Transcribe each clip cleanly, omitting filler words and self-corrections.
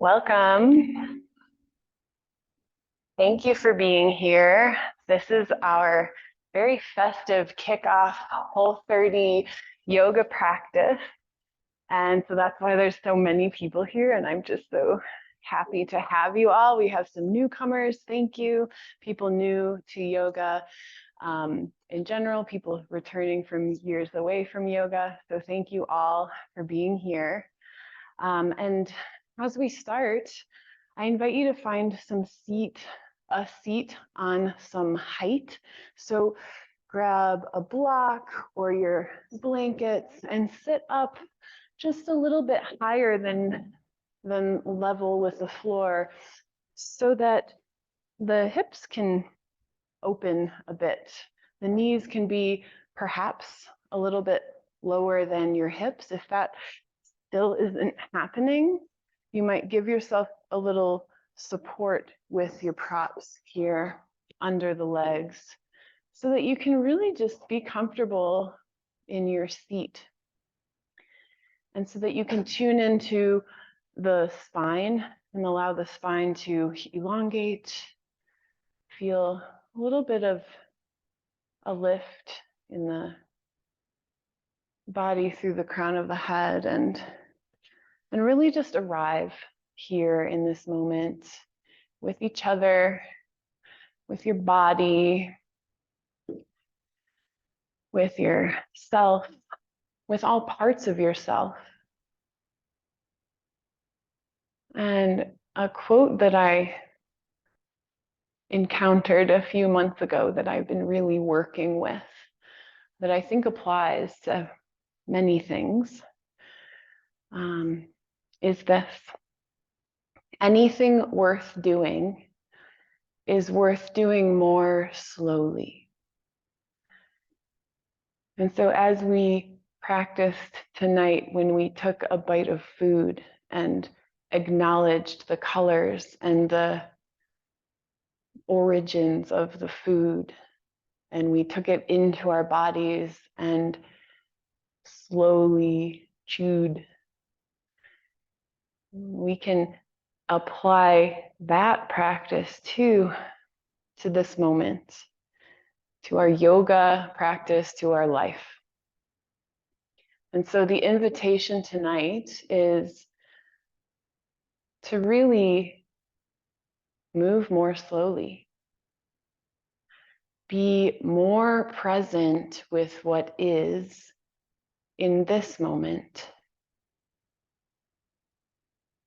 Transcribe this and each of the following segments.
Welcome. Thank you for being here. This is our very festive kickoff Whole30 yoga practice. And so that's why there's so many people here. And I'm just so happy to have you all. We have some newcomers. Thank you. People new to yoga. In general, people returning from years away from yoga. So thank you all for being here. And as we start, I invite you to find a seat on some height. So grab a block or your blankets and sit up just a little bit higher than level with the floor so that the hips can open a bit. The knees can be perhaps a little bit lower than your hips. If that still isn't happening, you might give yourself a little support with your props here under the legs so that you can really just be comfortable in your seat. And so that you can tune into the spine and allow the spine to elongate, feel a little bit of a lift in the body through the crown of the head and really just arrive here in this moment with each other, with your body, with yourself, with all parts of yourself. And a quote that I encountered a few months ago that I've been really working with, that I think applies to many things, is this: anything worth doing is worth doing more slowly. And so as we practiced tonight, when we took a bite of food and acknowledged the colors and the origins of the food, and we took it into our bodies and slowly chewed, we can apply that practice to this moment, to our yoga practice, to our life. And so the invitation tonight is to really move more slowly. Be more present with what is in this moment.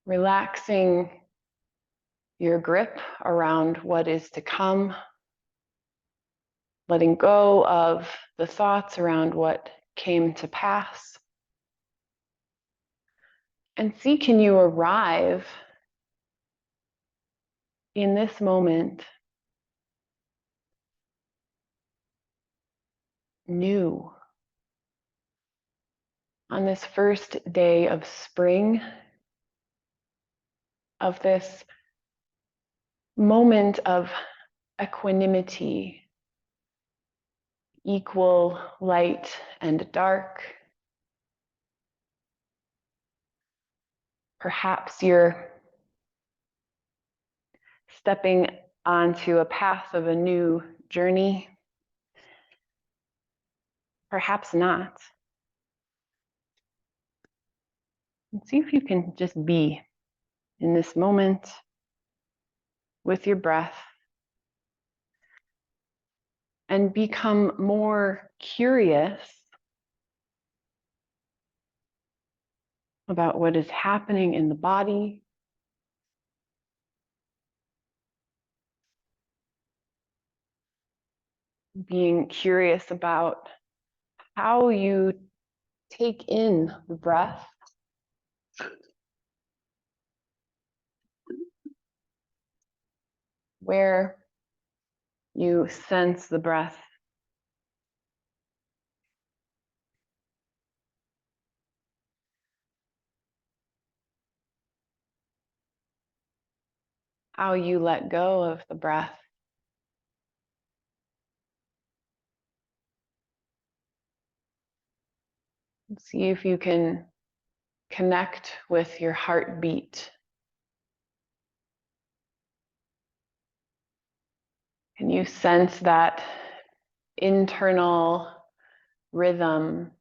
Relaxing your grip around what is to come, letting go of the thoughts around what came to pass. And see, can you arrive in this moment new, on this first day of spring, of this moment of equanimity, equal light and dark. Perhaps you're stepping onto a path of a new journey. Perhaps not. And see if you can just be in this moment with your breath and become more curious about what is happening in the body. Being curious about how you take in the breath. Where you sense the breath. How you let go of the breath. See if you can connect with your heartbeat. Can you sense that internal rhythm?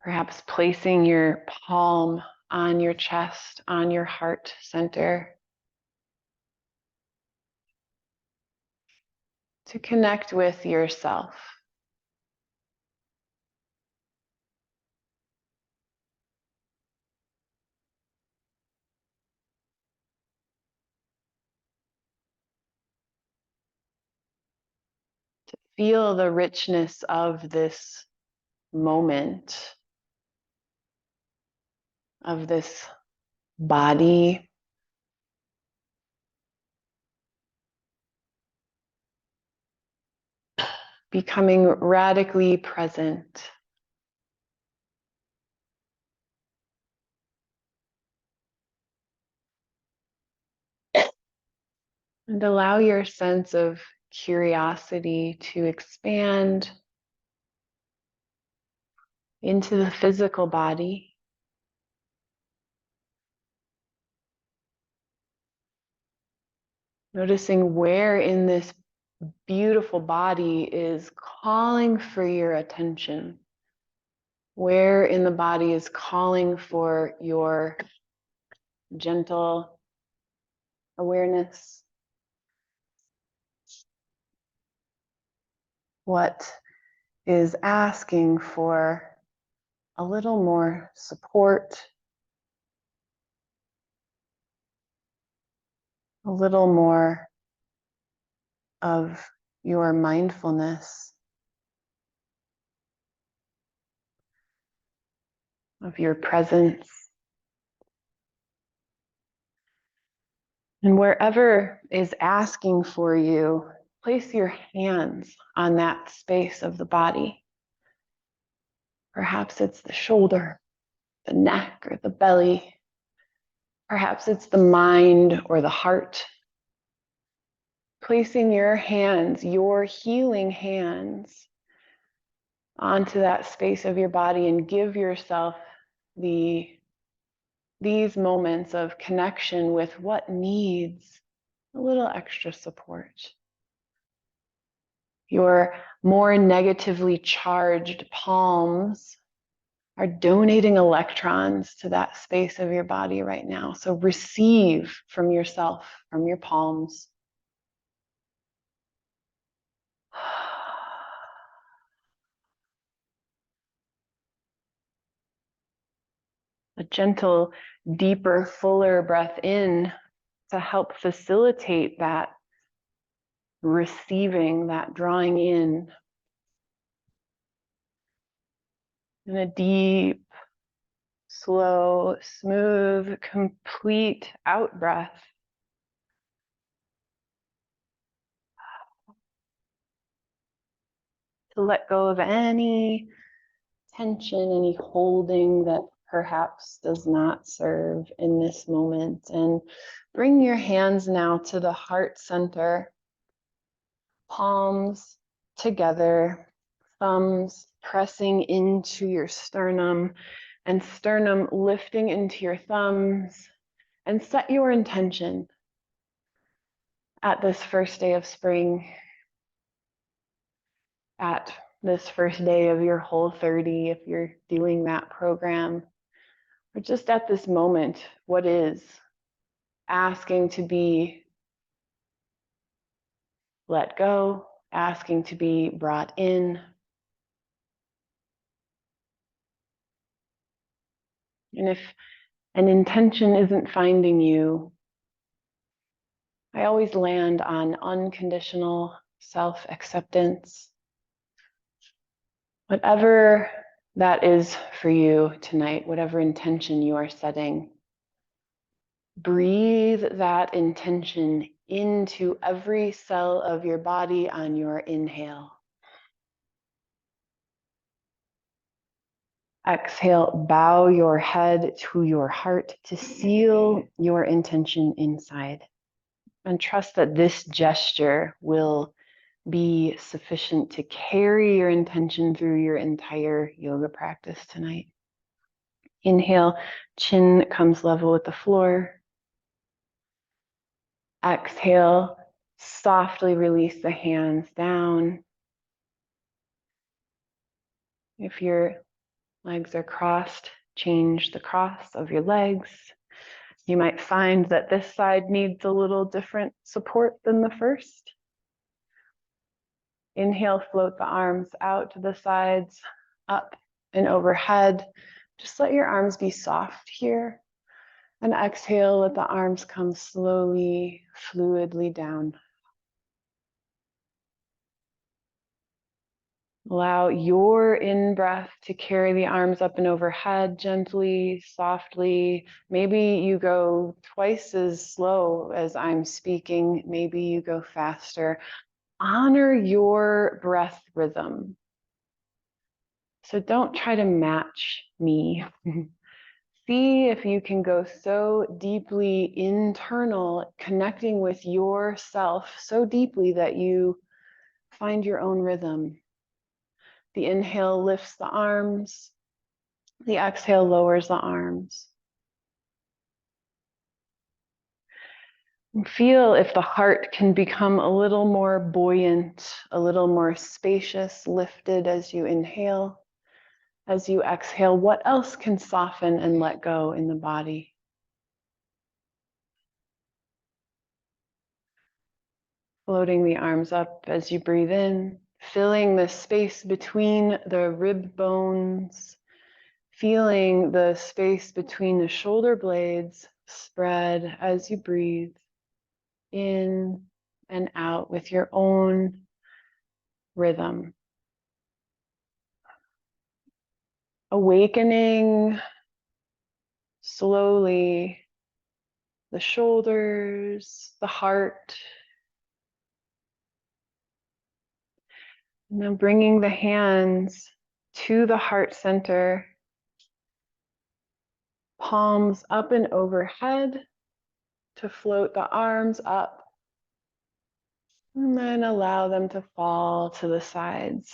Perhaps placing your palm on your chest, on your heart center, to connect with yourself. To feel the richness of this moment, of this body. Becoming radically present. And allow your sense of curiosity to expand into the physical body. Noticing where in this beautiful body is calling for your attention. Where in the body is calling for your gentle awareness. What is asking for a little more support, a little more of your mindfulness, of your presence. And wherever is asking for you, place your hands on that space of the body. Perhaps it's the shoulder, the neck, or the belly. Perhaps it's the mind or the heart. Placing your hands, your healing hands, onto that space of your body, and give yourself these moments of connection with what needs a little extra support. Your more negatively charged palms are donating electrons to that space of your body right now. So receive from yourself, from your palms. A gentle, deeper, fuller breath in to help facilitate that receiving, that drawing in. And a deep, slow, smooth, complete out breath. To let go of any tension, any holding that perhaps does not serve in this moment. And bring your hands now to the heart center, palms together, thumbs pressing into your sternum, and sternum lifting into your thumbs. And set your intention at this first day of spring, at this first day of your Whole30, if you're doing that program, or just at this moment, what is asking to be let go, asking to be brought in. And if an intention isn't finding you, I always land on unconditional self-acceptance. Whatever that is for you tonight, whatever intention you are setting, breathe that intention into every cell of your body on your inhale. Exhale, bow your head to your heart to seal your intention inside. And trust that this gesture will be sufficient to carry your intention through your entire yoga practice tonight. Inhale, chin comes level with the floor. Exhale, softly release the hands down. If your legs are crossed, change the cross of your legs. You might find that this side needs a little different support than the first. Inhale, float the arms out to the sides, up and overhead. Just let your arms be soft here. And exhale, let the arms come slowly, fluidly down. Allow your in-breath to carry the arms up and overhead gently, softly. Maybe you go twice as slow as I'm speaking. Maybe you go faster. Honor your breath rhythm. So don't try to match me. See if you can go so deeply internal, connecting with yourself so deeply that you find your own rhythm. The inhale lifts the arms. The exhale lowers the arms. And feel if the heart can become a little more buoyant, a little more spacious, lifted as you inhale. As you exhale, what else can soften and let go in the body? Floating the arms up as you breathe in, filling the space between the rib bones, feeling the space between the shoulder blades spread as you breathe in and out with your own rhythm. Awakening slowly the shoulders, the heart. Now bringing the hands to the heart center, palms up and overhead to float the arms up, and then allow them to fall to the sides.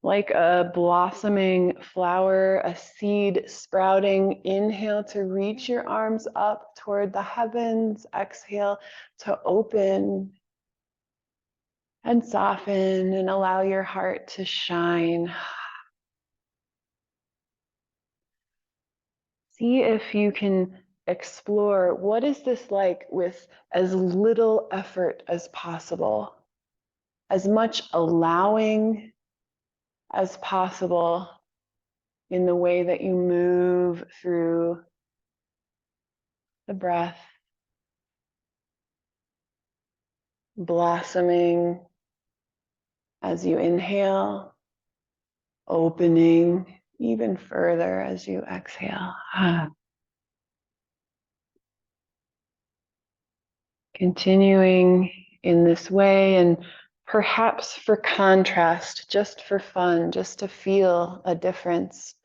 Like a blossoming flower, a seed sprouting, inhale to reach your arms up toward the heavens, exhale to open and soften and allow your heart to shine. See if you can explore what is this like with as little effort as possible, as much allowing as possible in the way that you move through the breath, blossoming as you inhale, opening even further as you exhale. Continuing in this way, and perhaps for contrast, just for fun, just to feel a difference.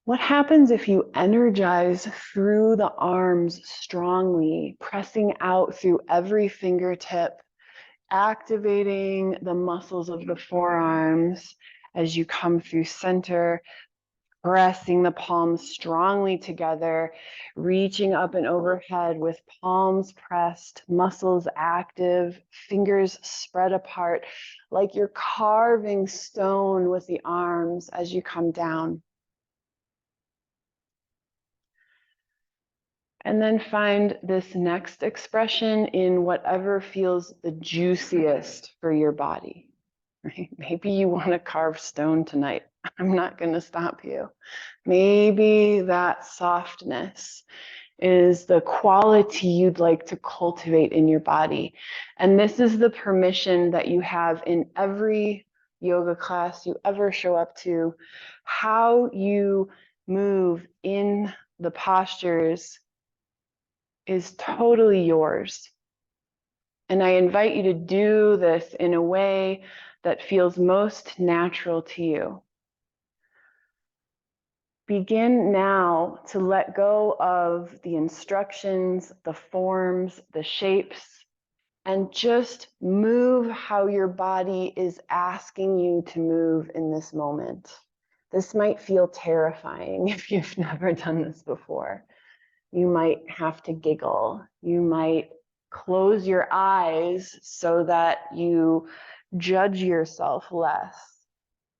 What happens if you energize through the arms strongly, pressing out through every fingertip, activating the muscles of the forearms as you come through center, pressing the palms strongly together, reaching up and overhead with palms pressed, muscles active, fingers spread apart, like you're carving stone with the arms as you come down. And then find this next expression in whatever feels the juiciest for your body. Right? Maybe you want to carve stone tonight. I'm not going to stop you. Maybe that softness is the quality you'd like to cultivate in your body. And this is the permission that you have in every yoga class you ever show up to. How you move in the postures is totally yours. And I invite you to do this in a way that feels most natural to you. Begin now to let go of the instructions, the forms, the shapes, and just move how your body is asking you to move in this moment. This might feel terrifying if you've never done this before. You might have to giggle. You might close your eyes so that you judge yourself less.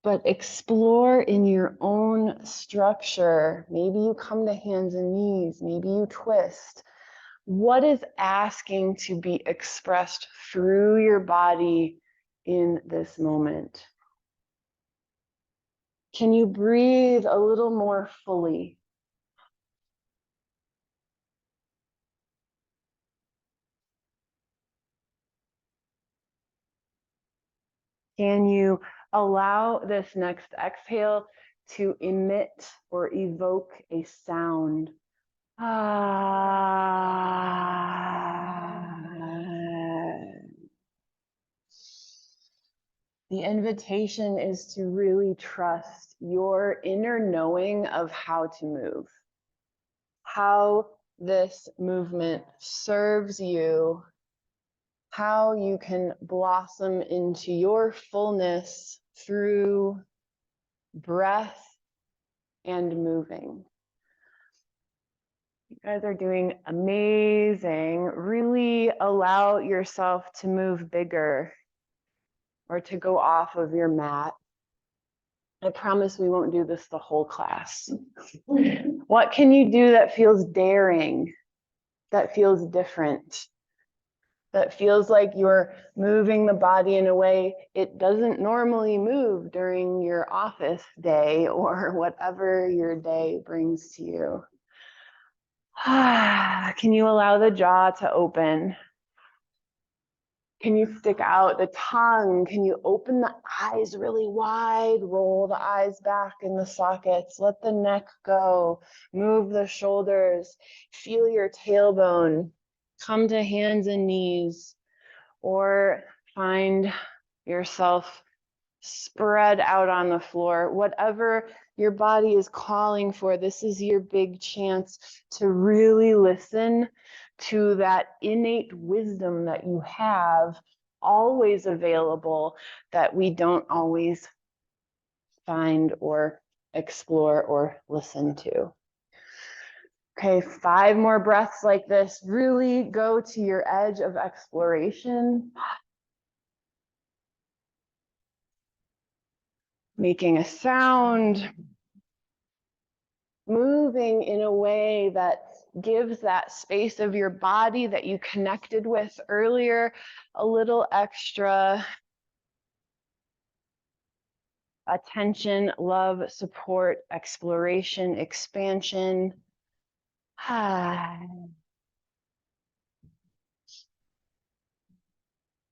But explore in your own structure. Maybe you come to hands and knees. Maybe you twist. What is asking to be expressed through your body in this moment? Can you breathe a little more fully? Can you allow this next exhale to emit or evoke a sound? The invitation is to really trust your inner knowing of how to move, how this movement serves you, how you can blossom into your fullness through breath and moving. You guys are doing amazing. Really allow yourself to move bigger or to go off of your mat. I promise we won't do this the whole class. What can you do that feels daring, that feels different, that feels like you're moving the body in a way it doesn't normally move during your office day or whatever your day brings to you? Can you allow the jaw to open? Can you stick out the tongue? Can you open the eyes really wide? Roll the eyes back in the sockets. Let the neck go. Move the shoulders. Feel your tailbone. Come to hands and knees. Or find yourself spread out on the floor. Whatever your body is calling for, this is your big chance to really listen to that innate wisdom that you have always available that we don't always find or explore or listen to. Okay, 5 more breaths like this. Really go to your edge of exploration. Making a sound, moving in a way that gives that space of your body that you connected with earlier a little extra attention, love, support, exploration, expansion.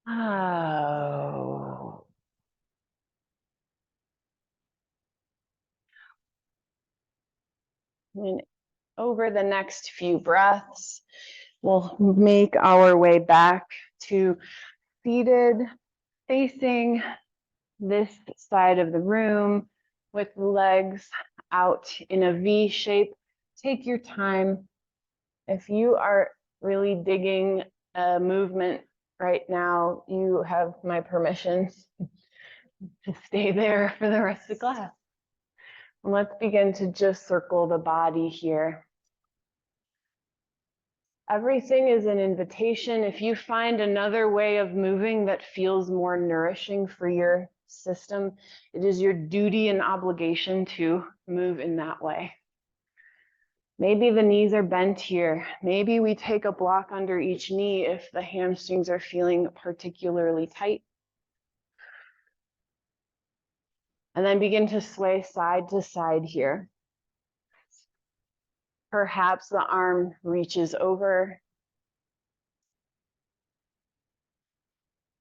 Oh. And over the next few breaths, we'll make our way back to seated, facing this side of the room with the legs out in a V shape. Take your time. If you are really digging a movement right now, you have my permission to stay there for the rest of the class. And let's begin to just circle the body here. Everything is an invitation. If you find another way of moving that feels more nourishing for your system, it is your duty and obligation to move in that way. Maybe the knees are bent here. Maybe we take a block under each knee if the hamstrings are feeling particularly tight. And then begin to sway side to side here. Perhaps the arm reaches over.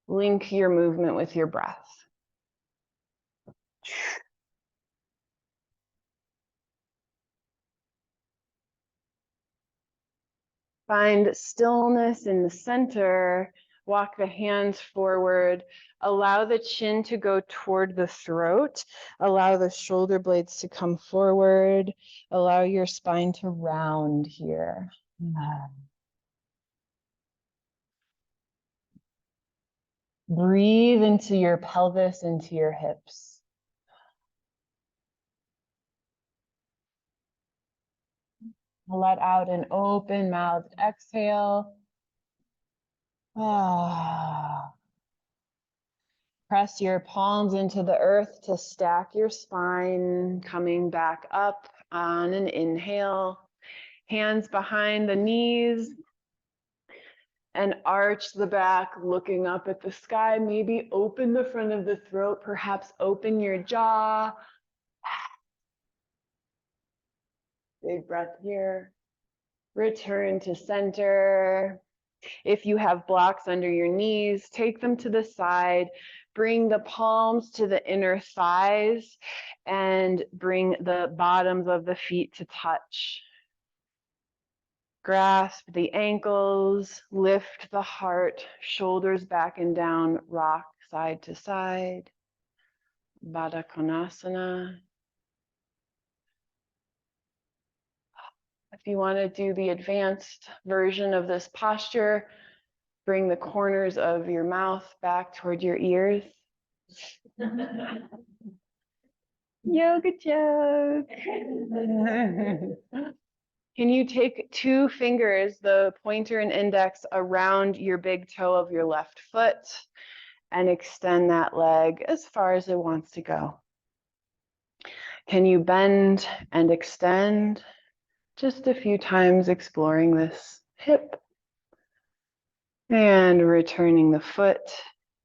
Link your movement with your breath. Find stillness in the center. Walk the hands forward. Allow the chin to go toward the throat. Allow the shoulder blades to come forward. Allow your spine to round here. Breathe into your pelvis, into your hips. Let out an open-mouthed exhale. Press your palms into the earth to stack your spine, coming back up on an inhale. Hands behind the knees and arch the back, looking up at the sky. Maybe open the front of the throat, perhaps open your jaw. Big breath here. Return to center. If you have blocks under your knees, take them to the side. Bring the palms to the inner thighs and bring the bottoms of the feet to touch. Grasp the ankles, lift the heart, shoulders back and down, rock side to side. Baddha Konasana. If you want to do the advanced version of this posture, bring the corners of your mouth back toward your ears. Yoga joke. Can you take 2 fingers, the pointer and index, around your big toe of your left foot and extend that leg as far as it wants to go? Can you bend and extend? Just a few times exploring this hip. And returning the foot,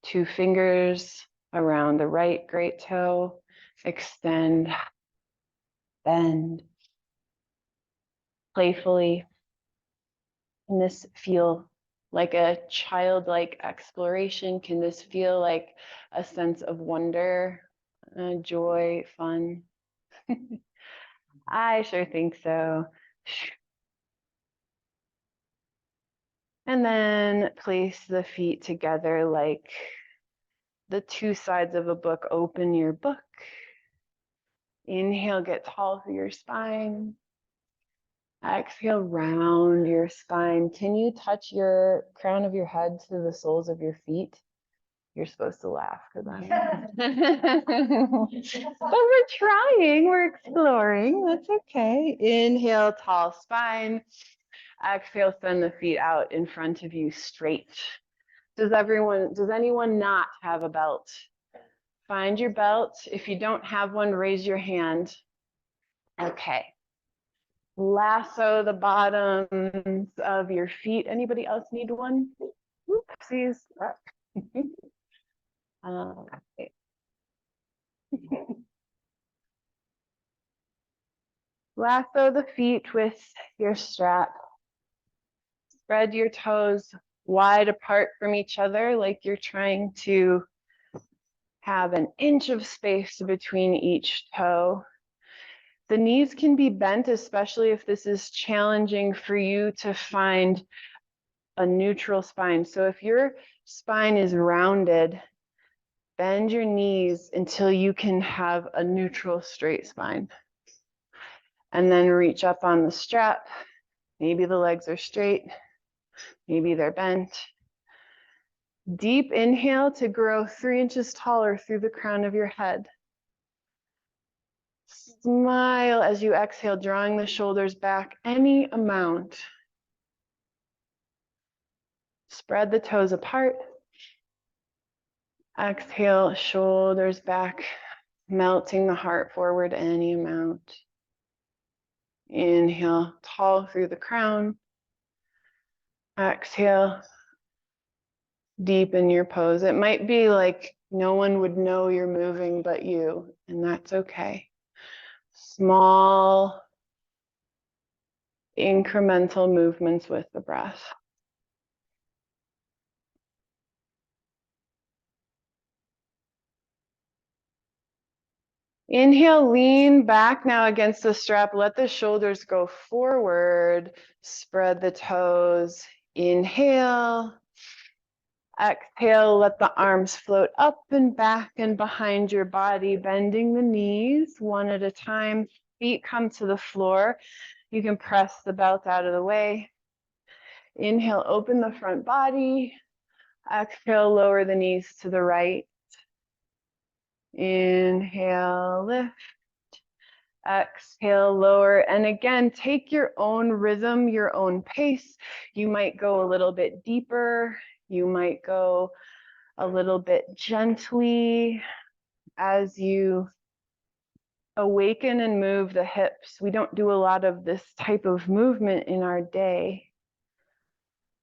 2 fingers around the right great toe. Extend, bend. Playfully. Can this feel like a childlike exploration? Can this feel like a sense of wonder, joy, fun? I sure think so. And then place the feet together like the 2 sides of a book. Open your book. Inhale, get tall through your spine. Exhale, round your spine. Can you touch your crown of your head to the soles of your feet? You're supposed to laugh because I'm. But we're trying, we're exploring. That's okay. Inhale, tall spine. Exhale, send the feet out in front of you straight. Does anyone not have a belt? Find your belt. If you don't have one, raise your hand. Okay. Lasso the bottoms of your feet. Anybody else need one? Oopsies. Okay. Lasso the feet with your strap. Spread your toes wide apart from each other, like you're trying to have an inch of space between each toe. The knees can be bent, especially if this is challenging for you to find a neutral spine. So if your spine is rounded, bend your knees until you can have a neutral straight spine. And then reach up on the strap. Maybe the legs are straight, maybe they're bent. Deep inhale to grow 3 inches taller through the crown of your head. Smile as you exhale, drawing the shoulders back any amount. Spread the toes apart. Exhale, shoulders back, melting the heart forward any amount. Inhale, tall through the crown. Exhale, deepen your pose. It might be like no one would know you're moving but you, and that's okay. Small incremental movements with the breath. Inhale, lean back now against the strap. Let the shoulders go forward. Spread the toes. Inhale. Exhale, let the arms float up and back and behind your body, bending the knees one at a time. Feet come to the floor. You can press the belt out of the way. Inhale, open the front body. Exhale, lower the knees to the right. Inhale, lift. Exhale, lower. And again, take your own rhythm, your own pace. You might go a little bit deeper. You might go a little bit gently as you awaken and move the hips. We don't do a lot of this type of movement in our day.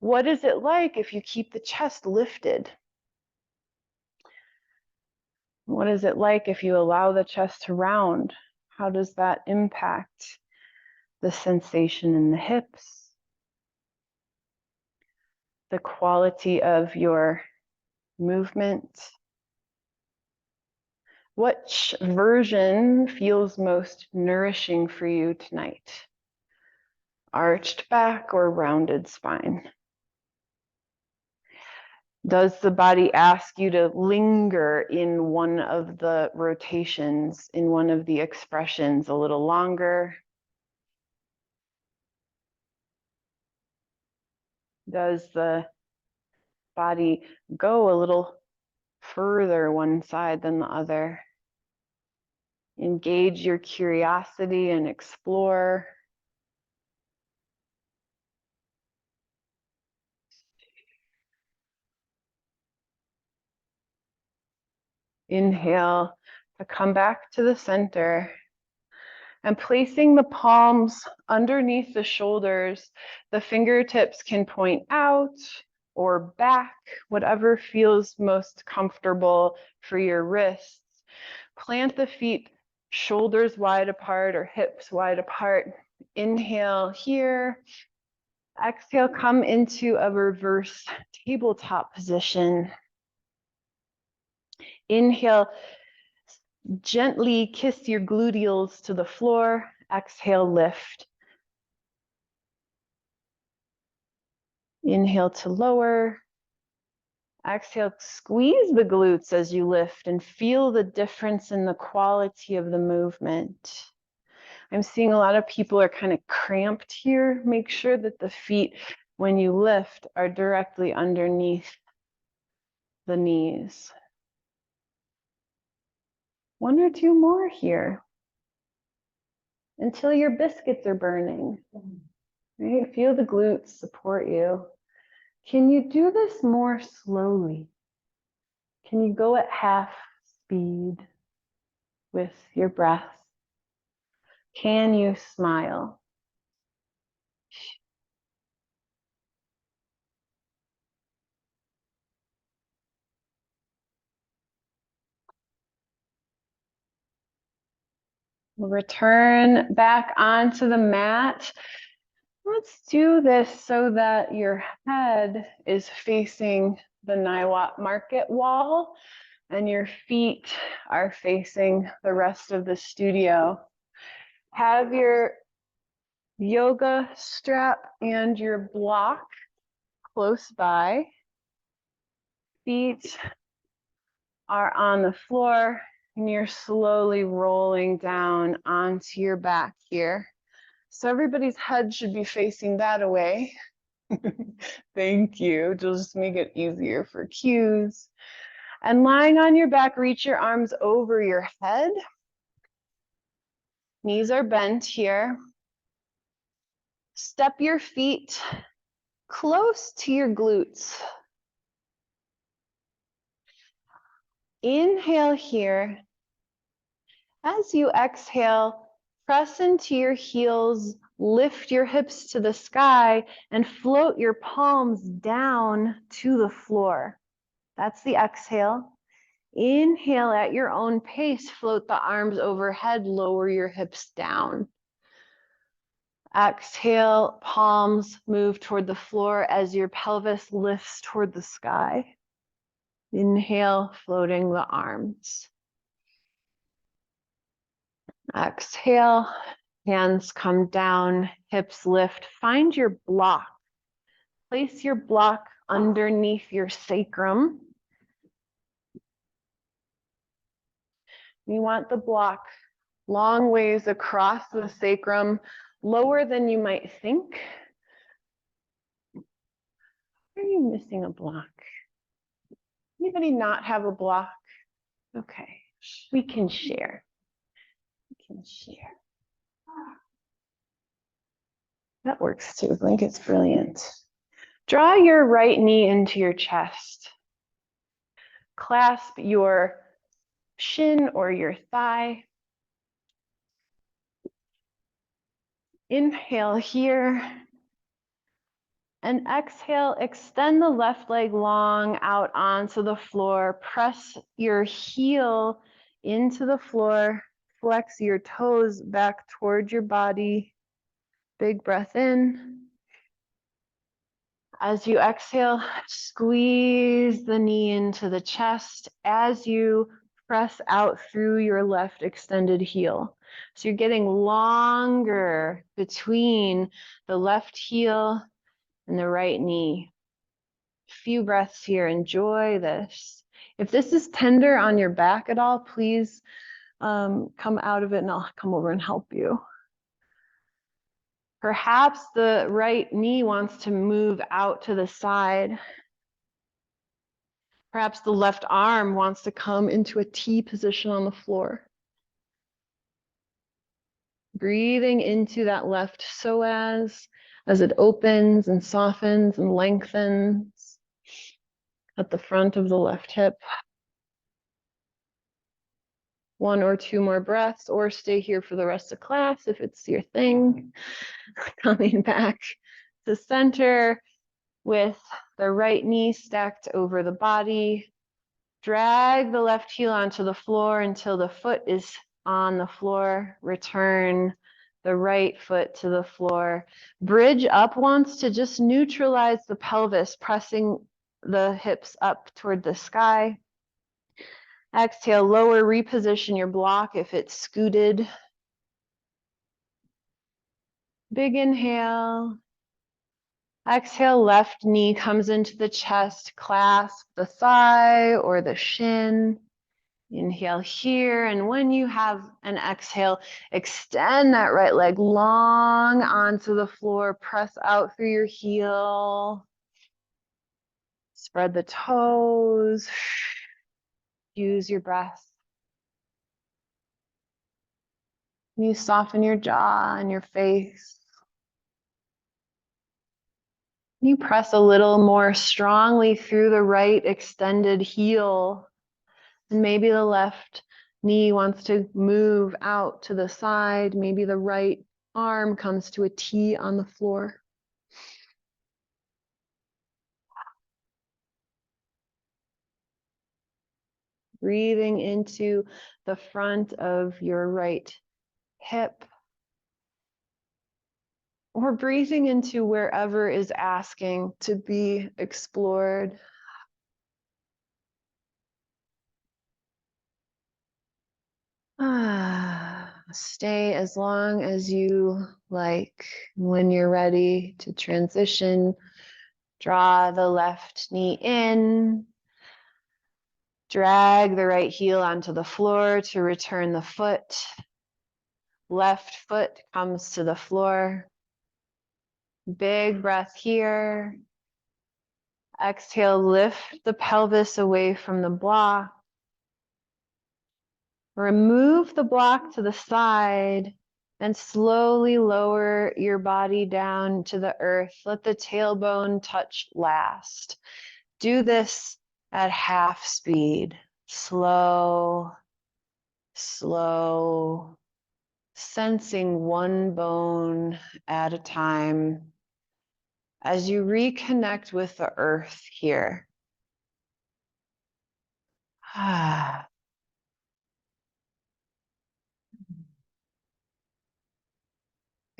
What is it like if you keep the chest lifted? What is it like if you allow the chest to round? How does that impact the sensation in the hips? The quality of your movement? Which version feels most nourishing for you tonight? Arched back or rounded spine? Does the body ask you to linger in one of the rotations, in one of the expressions a little longer? Does the body go a little further one side than the other? Engage your curiosity and explore. Inhale to come back to the center and placing the palms underneath the shoulders. The fingertips can point out or back, whatever feels most comfortable for your wrists. Plant the feet shoulders wide apart or hips wide apart. Inhale here. Exhale, come into a reverse tabletop position. Inhale, gently kiss your gluteals to the floor. Exhale, lift. Inhale to lower. Exhale, squeeze the glutes as you lift and feel the difference in the quality of the movement. I'm seeing a lot of people are kind of cramped here. Make sure that the feet, when you lift, are directly underneath the knees. One or two more here until your biscuits are burning. Right? Feel the glutes support you. Can you do this more slowly? Can you go at half speed with your breath? Can you smile? We'll return back onto the mat. Let's do this so that your head is facing the Niwot Market wall and your feet are facing the rest of the studio. Have your yoga strap and your block close by. Feet are on the floor and you're slowly rolling down onto your back here. So everybody's head should be facing that away. Thank you. Just make it easier for cues. And lying on your back, reach your arms over your head. Knees are bent here. Step your feet close to your glutes. Inhale here. As you exhale, press into your heels, lift your hips to the sky, and float your palms down to the floor. That's the exhale. Inhale at your own pace, float the arms overhead, lower your hips down. Exhale, palms move toward the floor as your pelvis lifts toward the sky. Inhale, floating the arms. Exhale, hands come down, hips lift. Find your block. Place your block underneath your sacrum. You want the block long ways across the sacrum, lower than you might think. Are you missing a block? Anybody not have a block? Okay, we can share. We can share. That works too. I think it's brilliant. Draw your right knee into your chest. Clasp your shin or your thigh. Inhale here. And exhale, extend the left leg long out onto the floor. Press your heel into the floor. Flex your toes back toward your body. Big breath in. As you exhale, squeeze the knee into the chest as you press out through your left extended heel. So you're getting longer between the left heel and the right knee. Few breaths here. Enjoy this. If this is tender on your back at all, please come out of it and I'll come over and help you. Perhaps the right knee wants to move out to the side. Perhaps the left arm wants to come into a T position on the floor. Breathing into that left psoas as it opens and softens and lengthens at the front of the left hip. 1 or 2 more breaths, or stay here for the rest of class if it's your thing. Coming back to center with the right knee stacked over the body. Drag the left heel onto the floor until the foot is on the floor. Return the right foot to the floor. Bridge up wants to just neutralize the pelvis, pressing the hips up toward the sky. Exhale, lower, reposition your block if it's scooted. Big inhale. Exhale, left knee comes into the chest, clasp the thigh or the shin. Inhale here, and when you have an exhale, extend that right leg long onto the floor, press out through your heel. Spread the toes. Use your breath. You soften your jaw and your face. You press a little more strongly through the right extended heel. And maybe the left knee wants to move out to the side. Maybe the right arm comes to a T on the floor. Breathing into the front of your right hip. Or breathing into wherever is asking to be explored. Stay as long as you like. When you're ready to transition, draw the left knee in. Drag the right heel onto the floor to return the foot. Left foot comes to the floor. Big breath here. Exhale, lift the pelvis away from the block. Remove the block to the side and slowly lower your body down to the earth. Let the tailbone touch last. Do this at half speed. Slow, slow, sensing one bone at a time as you reconnect with the earth here.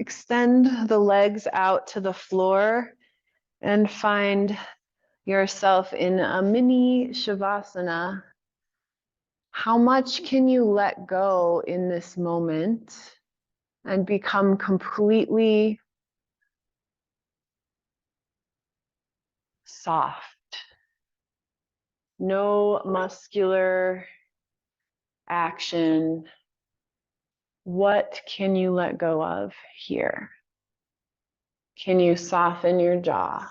Extend the legs out to the floor and find yourself in a mini Shavasana. How much can you let go in this moment and become completely soft? No muscular action. What can you let go of here? Can you soften your jaw?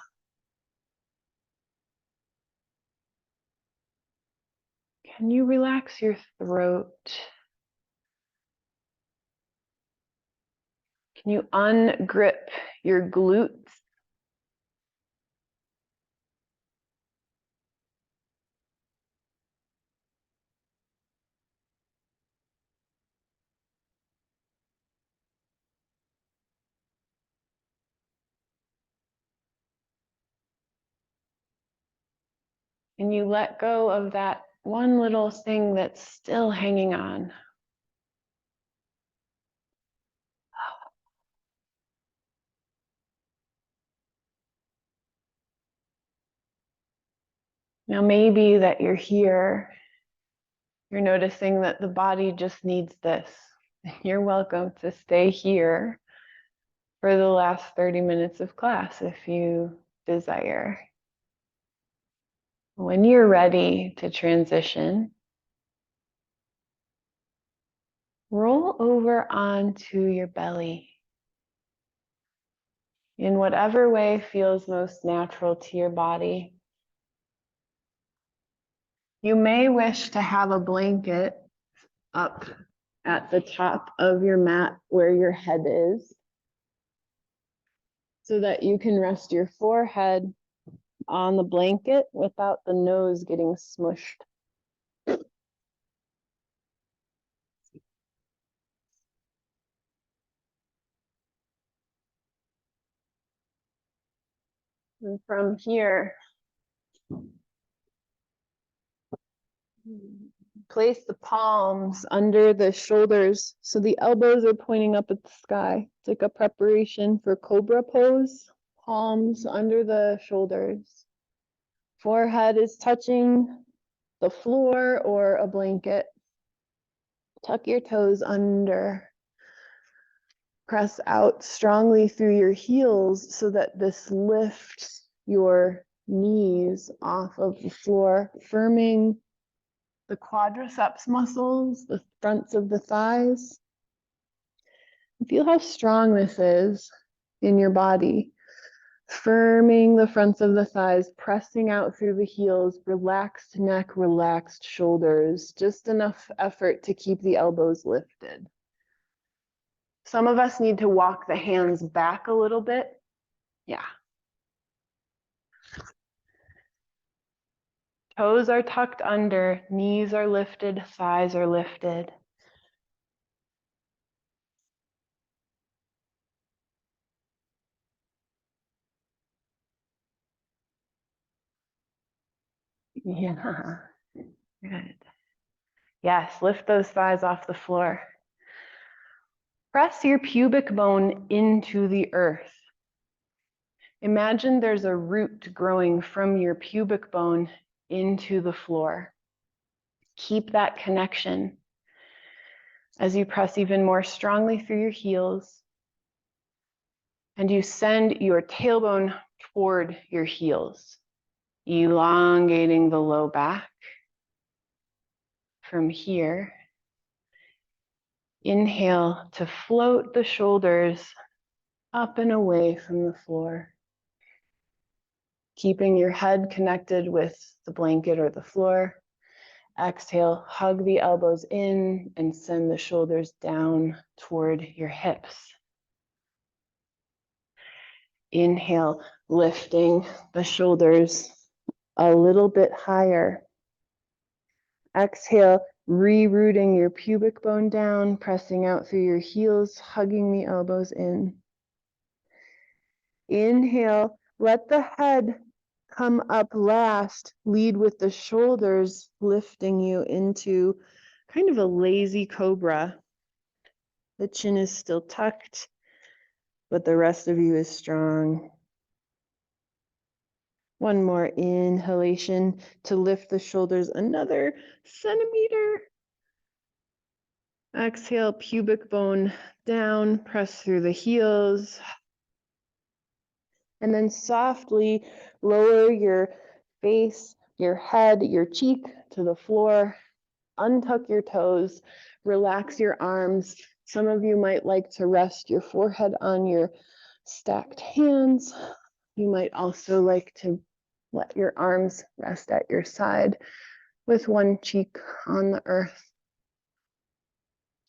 Can you relax your throat? Can you ungrip your glutes? And you let go of that one little thing that's still hanging on. Now, maybe that you're here, you're noticing that the body just needs this. You're welcome to stay here for the last 30 minutes of class if you desire. When you're ready to transition, roll over onto your belly in whatever way feels most natural to your body. You may wish to have a blanket up at the top of your mat where your head is, so that you can rest your forehead on the blanket without the nose getting smushed. And from here, place the palms under the shoulders so the elbows are pointing up at the sky. It's like a preparation for cobra pose. Palms under the shoulders. Forehead is touching the floor or a blanket. Tuck your toes under. Press out strongly through your heels so that this lifts your knees off of the floor, firming the quadriceps muscles, the fronts of the thighs. Feel how strong this is in your body. Firming the fronts of the thighs, pressing out through the heels, relaxed neck, relaxed shoulders, just enough effort to keep the elbows lifted. Some of us need to walk the hands back a little bit. Yeah. Toes are tucked under, knees are lifted, thighs are lifted. Yeah, good. Yes, lift those thighs off the floor. Press your pubic bone into the earth. Imagine there's a root growing from your pubic bone into the floor. Keep that connection as you press even more strongly through your heels, and you send your tailbone toward your heels, elongating the low back. From here, inhale to float the shoulders up and away from the floor, keeping your head connected with the blanket or the floor. Exhale, hug the elbows in and send the shoulders down toward your hips. Inhale, lifting the shoulders a little bit higher. Exhale, rerouting your pubic bone down, pressing out through your heels, hugging the elbows in. Inhale, let the head come up last. Lead with the shoulders, lifting you into kind of a lazy cobra. The chin is still tucked. but the rest of you is strong. One more inhalation to lift the shoulders another centimeter. Exhale, pubic bone down, press through the heels. And then softly lower your face, your head, your cheek to the floor. Untuck your toes, relax your arms. Some of you might like to rest your forehead on your stacked hands. You might also like to let your arms rest at your side with one cheek on the earth.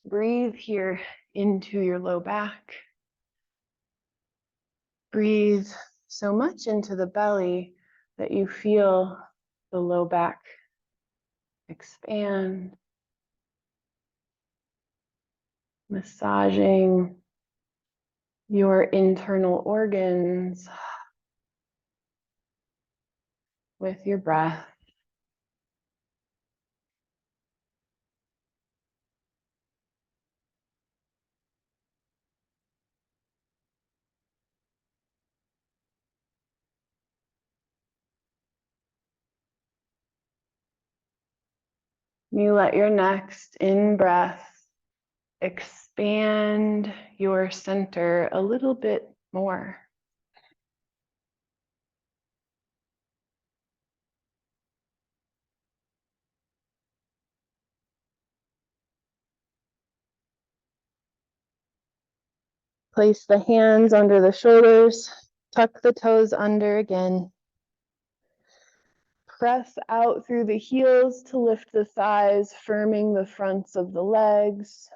Breathe here into your low back. Breathe so much into the belly that you feel the low back expand, massaging your internal organs with your breath. You let your next in-breath expand your center a little bit more. Place the hands under the shoulders, tuck the toes under again. Press out through the heels to lift the thighs, firming the fronts of the legs.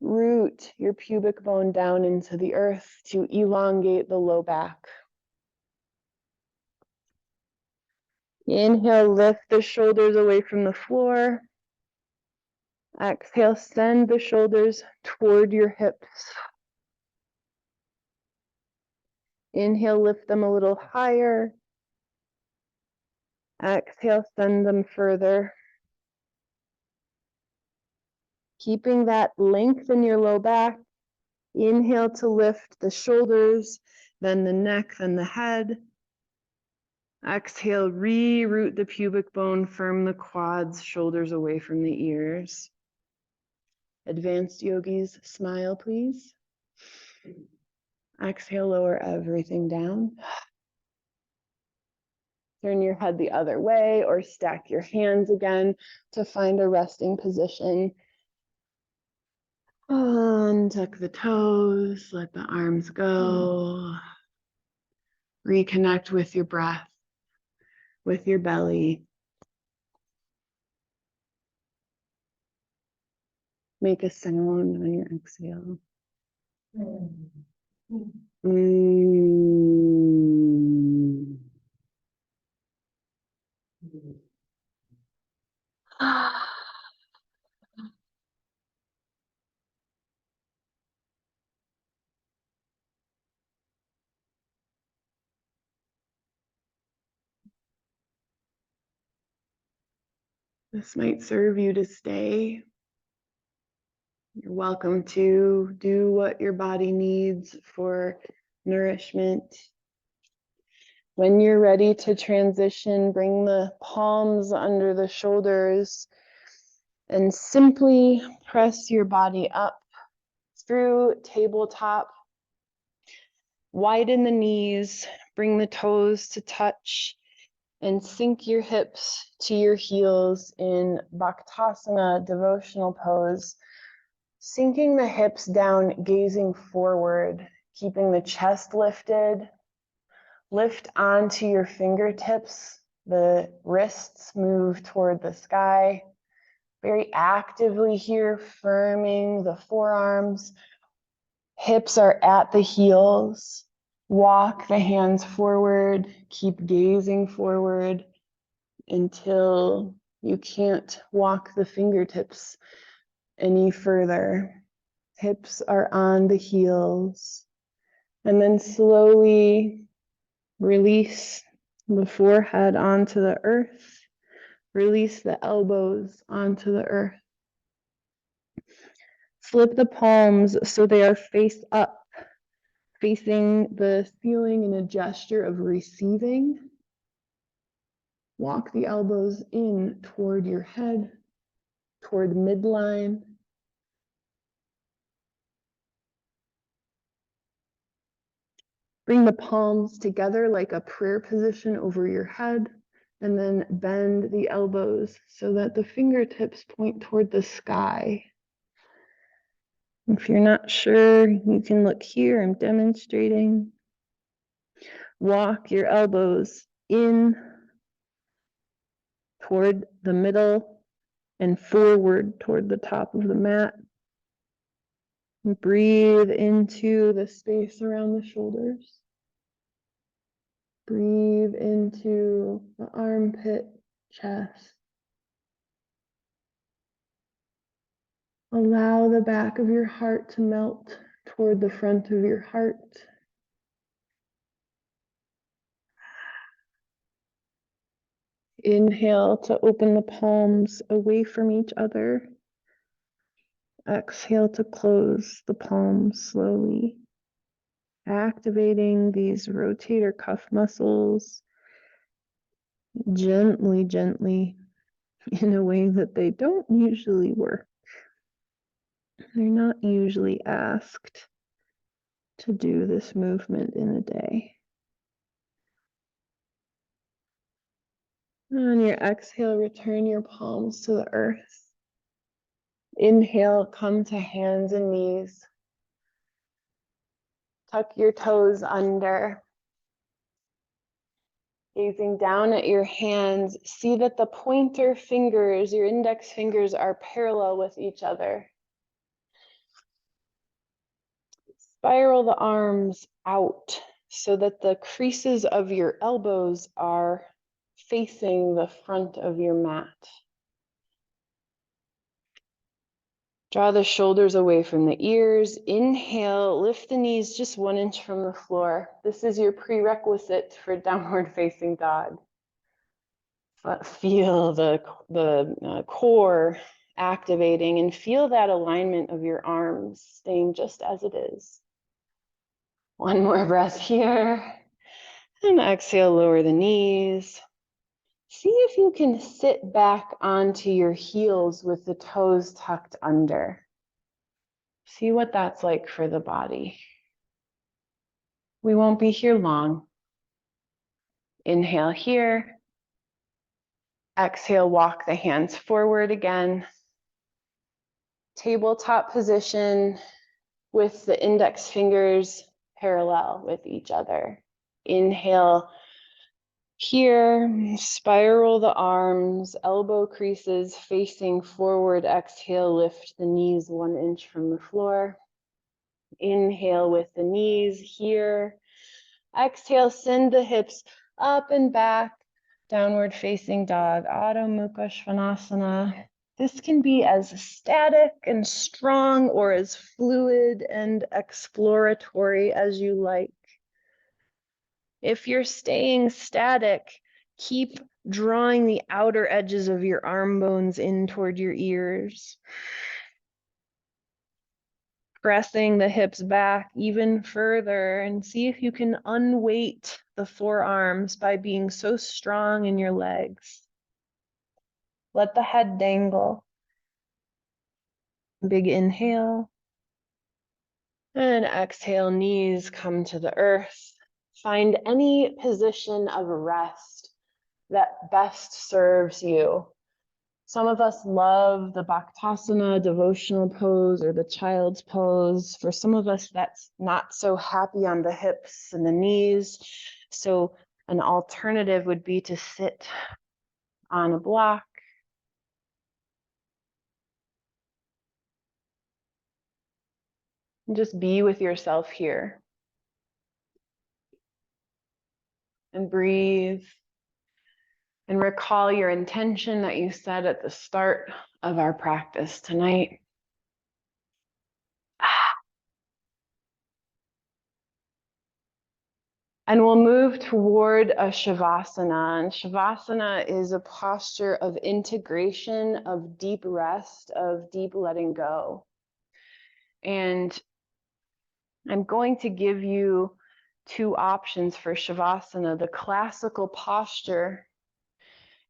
Root your pubic bone down into the earth to elongate the low back. Inhale, lift the shoulders away from the floor. Exhale, send the shoulders toward your hips. Inhale, lift them a little higher. Exhale, send them further. Keeping that length in your low back. Inhale to lift the shoulders, then the neck, then the head. Exhale, re-root the pubic bone, firm the quads, shoulders away from the ears. Advanced yogis, smile, please. Exhale, lower everything down. Turn your head the other way or stack your hands again to find a resting position. Untuck the toes, let the arms go. Reconnect with your breath, with your belly. Make a sound on your exhale. This might serve you to stay. You're welcome to do what your body needs for nourishment. When you're ready to transition, bring the palms under the shoulders and simply press your body up through tabletop. Widen the knees, bring the toes to touch, and sink your hips to your heels in Bhaktasana, devotional pose. Sinking the hips down, gazing forward, keeping the chest lifted. Lift onto your fingertips. The wrists move toward the sky. Very actively here, firming the forearms. Hips are at the heels. Walk the hands forward. Keep gazing forward until you can't walk the fingertips any further. Hips are on the heels. And then slowly release the forehead onto the earth. Release the elbows onto the earth. Flip the palms so they are face up, facing the ceiling in a gesture of receiving. Walk the elbows in toward your head, toward midline. Bring the palms together like a prayer position over your head, and then bend the elbows so that the fingertips point toward the sky. If you're not sure, you can look here. I'm demonstrating. Walk your elbows in toward the middle and forward toward the top of the mat. And breathe into the space around the shoulders. Breathe into the armpit, chest. Allow the back of your heart to melt toward the front of your heart. Inhale to open the palms away from each other. Exhale to close the palms slowly, activating these rotator cuff muscles gently, gently, in a way that they don't usually work. They're not usually asked to do this movement in a day. On your exhale, return your palms to the earth. Inhale, come to hands and knees. Tuck your toes under. Gazing down at your hands, see that the pointer fingers, your index fingers, are parallel with each other. Spiral the arms out so that the creases of your elbows are facing the front of your mat. Draw the shoulders away from the ears. Inhale, lift the knees just 1 inch from the floor. This is your prerequisite for downward facing dog. Feel the core activating and feel that alignment of your arms staying just as it is. One more breath here. And exhale, lower the knees. See if you can sit back onto your heels with the toes tucked under. See what that's like for the body. We won't be here long. Inhale here. Exhale, walk the hands forward again. Tabletop position with the index fingers parallel with each other. Inhale here, spiral the arms, elbow creases facing forward. Exhale, lift the knees 1 inch from the floor. Inhale with the knees here. Exhale, send the hips up and back. Downward facing dog, Adho Mukha Svanasana. This can be as static and strong or as fluid and exploratory as you like. If you're staying static, keep drawing the outer edges of your arm bones in toward your ears. Pressing the hips back even further and see if you can unweight the forearms by being so strong in your legs. Let the head dangle. Big inhale. And exhale, knees come to the earth. Find any position of rest that best serves you. Some of us love the Bhaktasana devotional pose or the child's pose. For some of us, that's not so happy on the hips and the knees. So an alternative would be to sit on a block. And just be with yourself here. And breathe. And recall your intention that you set at the start of our practice tonight. And we'll move toward a Shavasana. And Shavasana is a posture of integration, of deep rest, of deep letting go. And I'm going to give you two options for Shavasana. The classical posture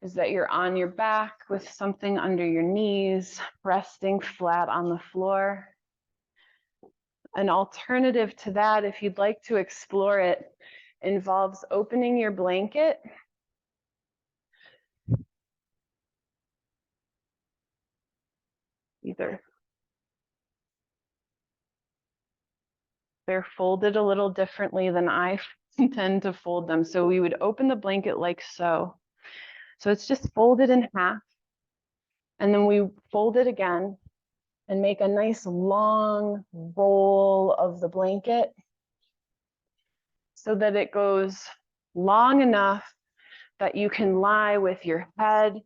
is that you're on your back with something under your knees, resting flat on the floor. An alternative to that, if you'd like to explore it, involves opening your blanket either. They're folded a little differently than I tend to fold them. So we would open the blanket like so. So it's just folded in half. And then we fold it again and make a nice long roll of the blanket so that it goes long enough that you can lie with your head,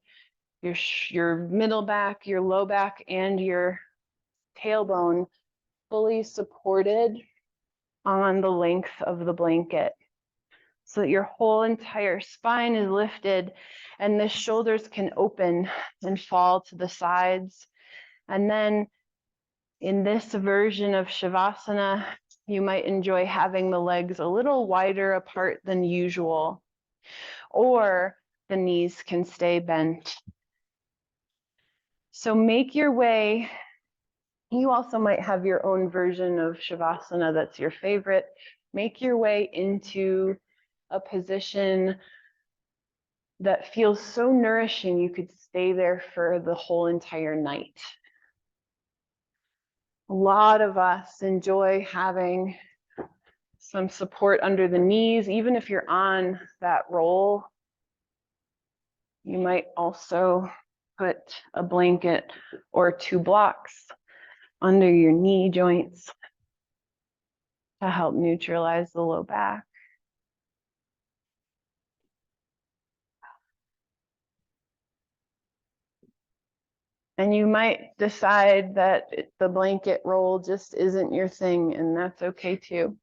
your middle back, your low back, and your tailbone fully supported on the length of the blanket, so that your whole entire spine is lifted and the shoulders can open and fall to the sides. And then in this version of Shavasana, you might enjoy having the legs a little wider apart than usual, or the knees can stay bent. So make your way. You also might have your own version of Shavasana that's your favorite. Make your way into a position that feels so nourishing you could stay there for the whole entire night. A lot of us enjoy having some support under the knees. Even if you're on that roll, you might also put a blanket or two blocks under your knee joints to help neutralize the low back. And you might decide that the blanket roll just isn't your thing, and that's okay too.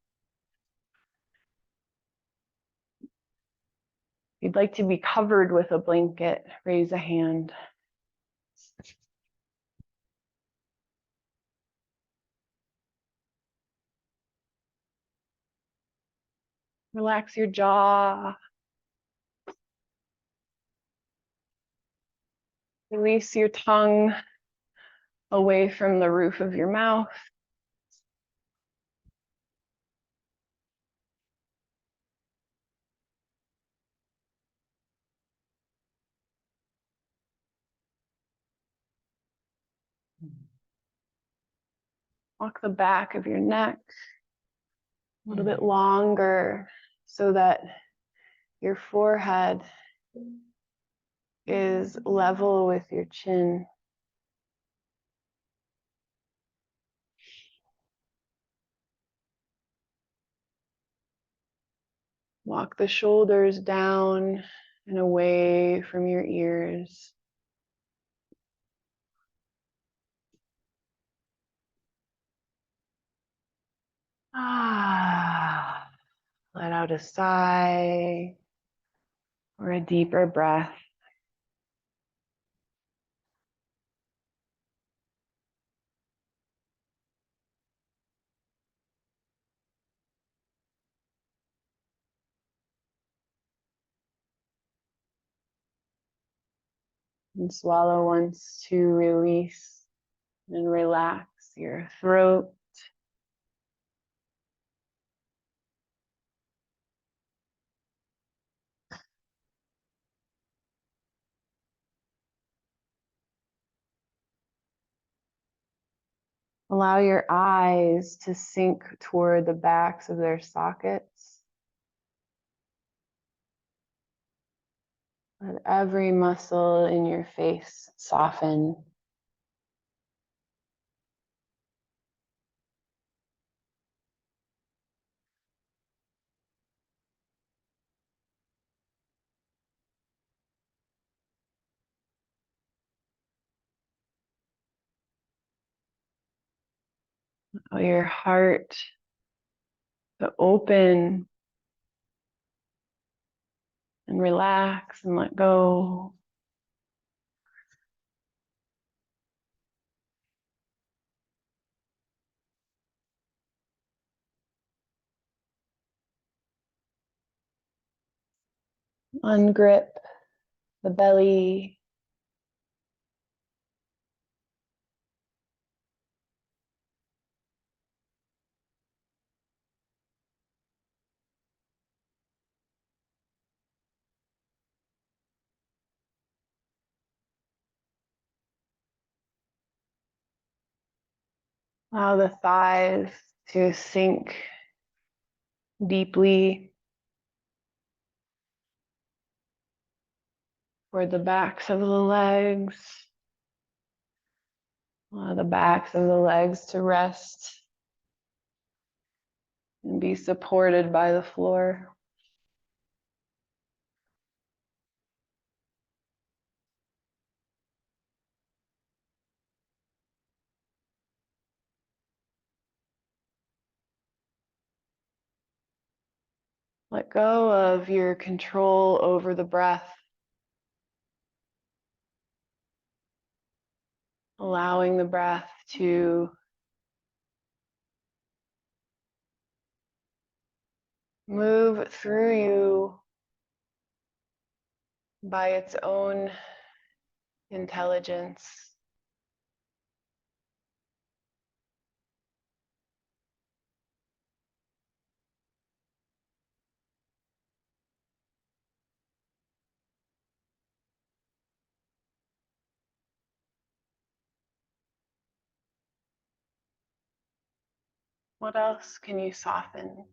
If you'd like to be covered with a blanket, raise a hand. Relax your jaw. Release your tongue away from the roof of your mouth. Walk the back of your neck a little bit longer so that your forehead is level with your chin. Walk the shoulders down and away from your ears. Let out a sigh or a deeper breath. And swallow once to release and relax your throat. Allow your eyes to sink toward the backs of their sockets. Let every muscle in your face soften. Allow your heart to open and relax and let go. Ungrip the belly. Allow the thighs to sink deeply toward the backs of the legs. Allow the backs of the legs to rest and be supported by the floor. Let go of your control over the breath, allowing the breath to move through you by its own intelligence. What else can you soften?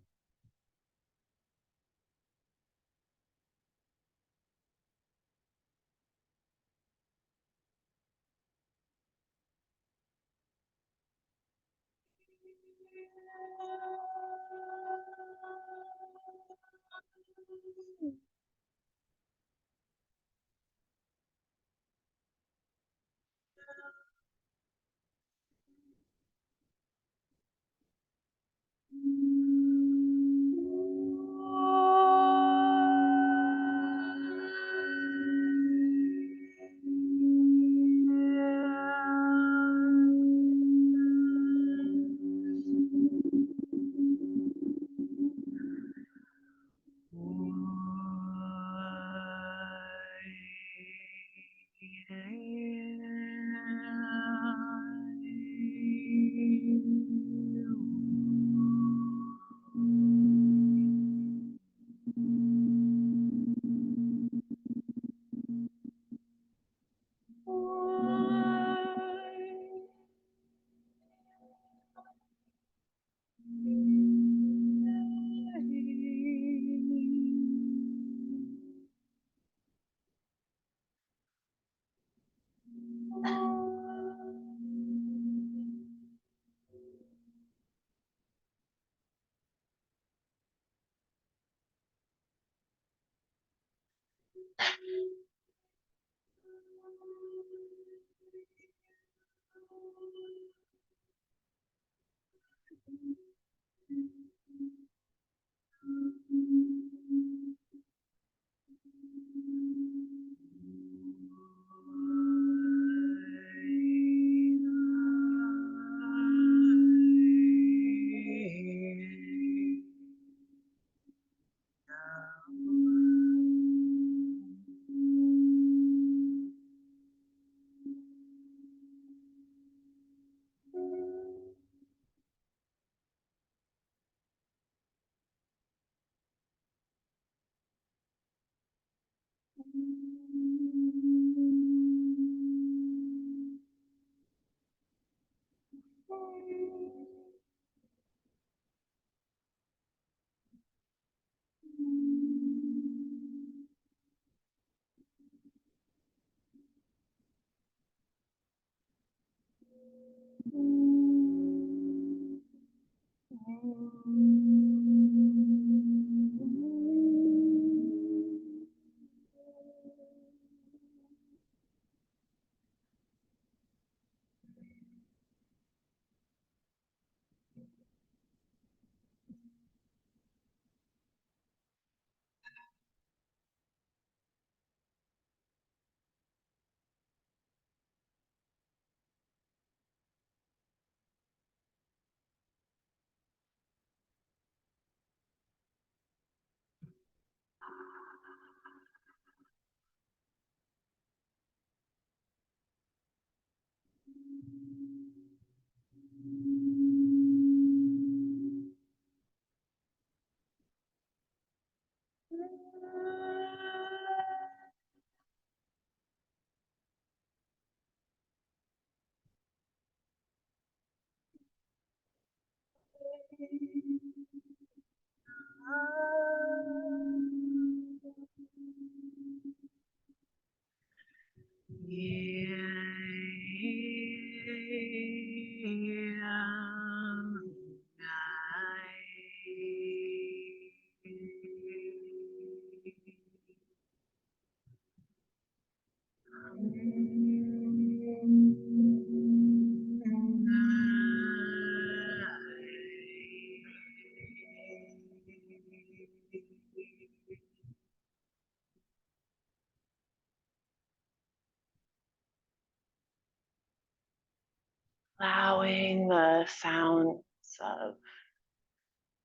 Allowing the sounds of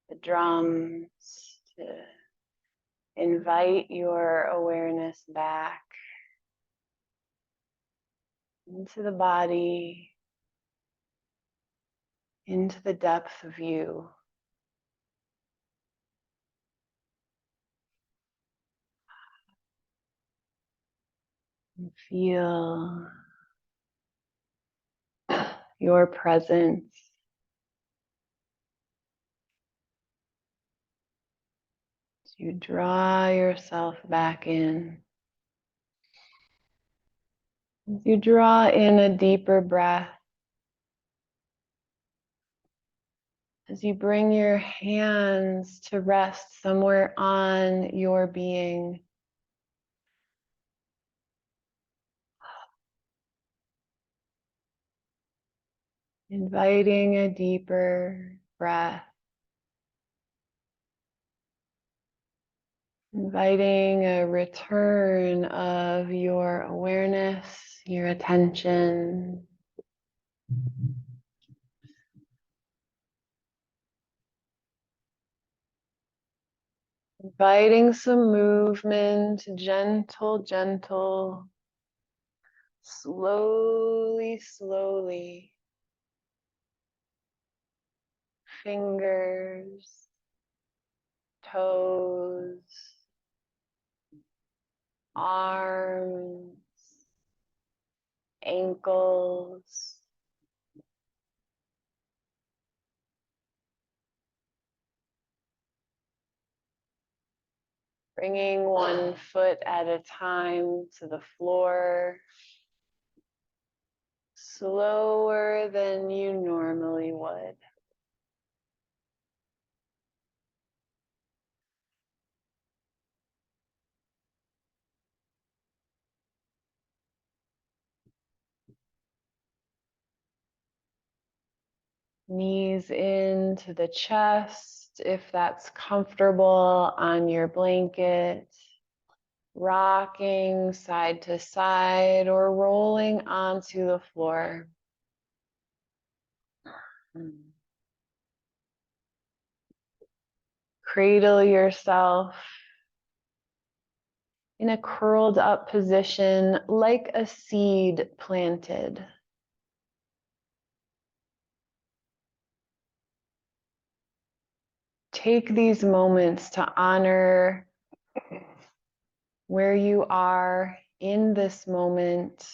the drums to invite your awareness back into the body, into the depth of you. And feel your presence. As you draw yourself back in. As you draw in a deeper breath. As you bring your hands to rest somewhere on your being. Inviting a deeper breath. Inviting a return of your awareness, your attention. Inviting some movement, gentle, gentle, slowly, slowly. Fingers, toes, arms, ankles. Bringing one foot at a time to the floor. Slower than you normally would. Knees into the chest, if that's comfortable, on your blanket. Rocking side to side or rolling onto the floor. Cradle yourself in a curled up position like a seed planted. Take these moments to honor where you are in this moment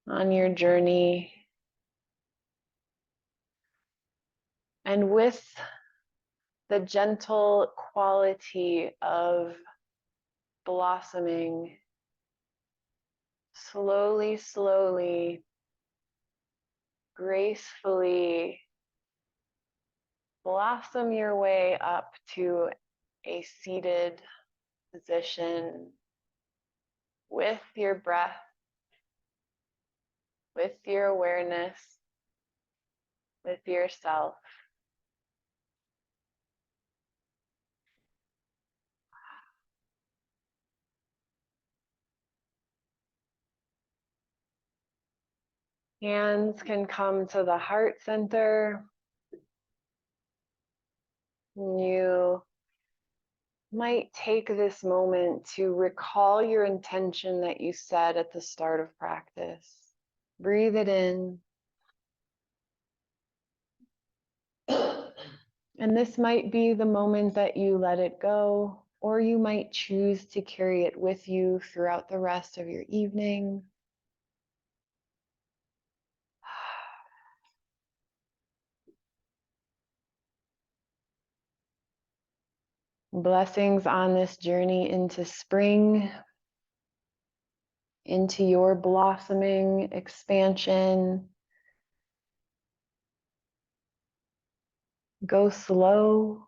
on your journey. And with the gentle quality of blossoming, slowly, slowly, gracefully blossom your way up to a seated position with your breath, with your awareness, with yourself. Hands can come to the heart center. You might take this moment to recall your intention that you set at the start of practice. Breathe it in. And this might be the moment that you let it go, or you might choose to carry it with you throughout the rest of your evening. Blessings on this journey into spring, into your blossoming expansion. Go slow.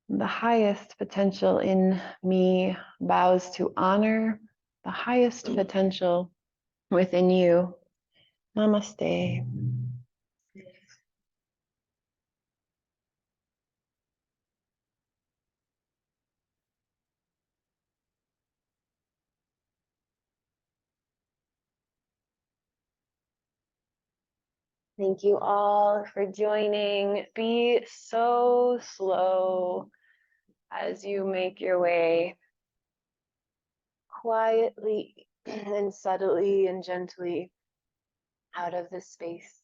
The highest potential in me bows to honor the highest potential within you. Namaste. Thank you all for joining. Be so slow as you make your way quietly and subtly and gently out of this space.